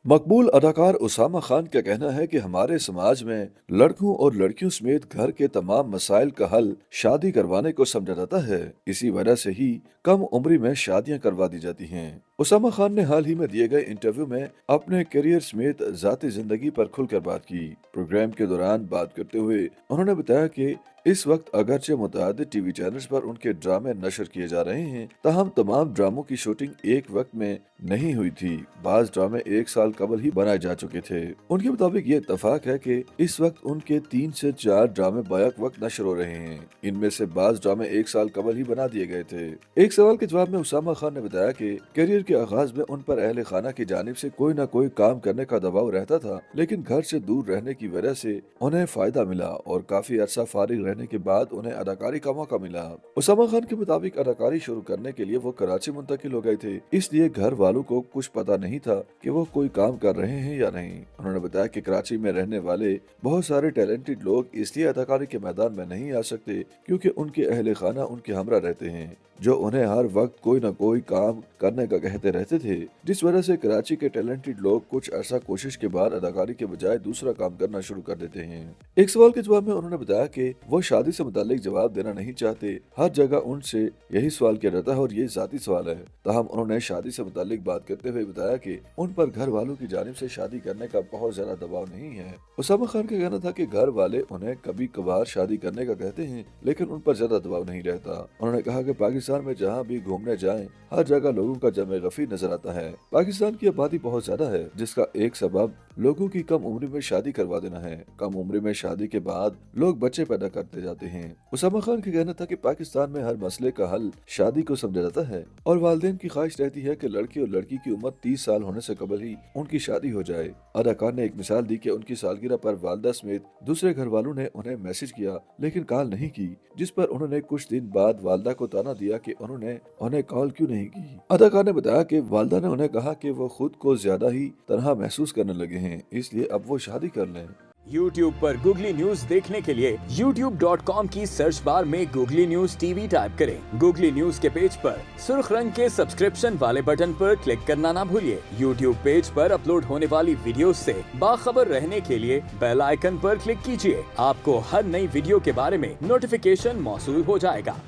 मकबूल अदाकार उसामा खान का कहना है कि हमारे समाज में लड़कों और लड़कियों समेत घर के तमाम मसाइल का हल शादी करवाने को समझा जाता है। इसी वजह से ही कम उम्र में शादियां करवा दी जाती हैं। उसामा खान ने हाल ही में दिए गए इंटरव्यू में अपने करियर समेत जाती जिंदगी पर खुलकर बात की। प्रोग्राम के दौरान बात करते हुए उन्होंने बताया कि इस वक्त अगरचे मुतअद्दिद टीवी चैनल्स पर उनके ड्रामे नशर किए जा रहे हैं, ताहम तमाम ड्रामों की शूटिंग एक वक्त में नहीं हुई थी। बाज ड्रामे एक साल कबल ही बनाए जा चुके थे। उनके मुताबिक ये इत्तफाक है कि इस वक्त उनके 3 से 4 ड्रामे बैक वक्त नशर हो रहे हैं। इनमें से बाज ड्रामे एक साल कबल ही बना दिए गए थे। एक सवाल के जवाब में उसामा खान ने बताया कि करियर के आगाज में उन पर अहले खाना की जानिब से कोई न कोई काम करने का दबाव रहता था, लेकिन घर से दूर रहने की वजह से उन्हें फायदा मिला और काफी अरसा फारिग रहने के बाद उन्हें अदाकारी का मौका मिला। उसामा खान के मुताबिक अदाकारी शुरू करने के लिए वो कराची मुंतकिल हो गए थे, इसलिए घर वालों को कुछ पता नहीं था कि वो कोई काम कर रहे हैं या नहीं। उन्होंने बताया कि कराची में रहने वाले बहुत सारे टैलेंटेड लोग इसलिए अदाकारी के मैदान में नहीं आ सकते क्योंकि उनके अहले खाना उनके हमरा रहते हैं, जो उन्हें हर वक्त कोई न कोई काम करने का कहते रहते थे, जिस वजह से कराची के टैलेंटेड लोग कुछ अर्सा कोशिश के बाद अदाकारी के बजाय दूसरा काम करना शुरू कर देते हैं। एक सवाल के जवाब में उन्होंने बताया कि वो शादी से मुतालिक जवाब देना नहीं चाहते। हर जगह उनसे यही सवाल किया जाता है और ये जाती सवाल है। ताहम उन्होंने शादी से मुतालिक बात करते हुए बताया कि उन पर घर वालों की जानिब से शादी करने का बहुत ज्यादा दबाव नहीं है। उसामा खान का कहना था कि घर वाले उन्हें कभी कभार शादी करने का कहते हैं, लेकिन उन पर ज्यादा दबाव नहीं रहता। उन्होंने कहा कि पाकिस्तान में जहाँ भी घूमने जाएं, हर जगह लोगों का जमे गफी नजर आता है। पाकिस्तान की आबादी बहुत ज्यादा है, जिसका एक सबब लोगों की कम उम्र में शादी करवा देना है। कम उम्र में शादी के बाद लोग बच्चे पैदा करते जाते हैं। उसामा खान का कहना था कि पाकिस्तान में हर मसले का हल शादी को समझा जाता है और वालिदैन की ख्वाहिश रहती है कि लड़के और लड़की की उम्र 30 साल होने से कबल ही उनकी शादी हो जाए। अदाकार ने एक मिसाल दी कि उनकी सालगिरह पर वालदा समेत दूसरे घर वालों ने उन्हें मैसेज किया लेकिन कॉल नहीं की, जिस पर उन्होंने कुछ दिन बाद वालदा को ताना दिया कि उन्होंने उन्हें कॉल क्यों नहीं की। अदाकार ने बताया कि वालदा ने उन्हें कहा कि वो खुद को ज्यादा ही तनहा महसूस करने लगे हैं, इसलिए अब वो शादी कर लें। YouTube पर गूगली न्यूज देखने के लिए youtube.com की सर्च बार में गूगली न्यूज टीवी टाइप करें। गूगली न्यूज के पेज पर सुर्ख रंग के सब्सक्रिप्शन वाले बटन पर क्लिक करना ना भूलिए। YouTube पेज पर अपलोड होने वाली वीडियोस से बाखबर रहने के लिए बेल आइकन पर क्लिक कीजिए। आपको हर नई वीडियो के बारे में नोटिफिकेशन मौसूल हो जाएगा।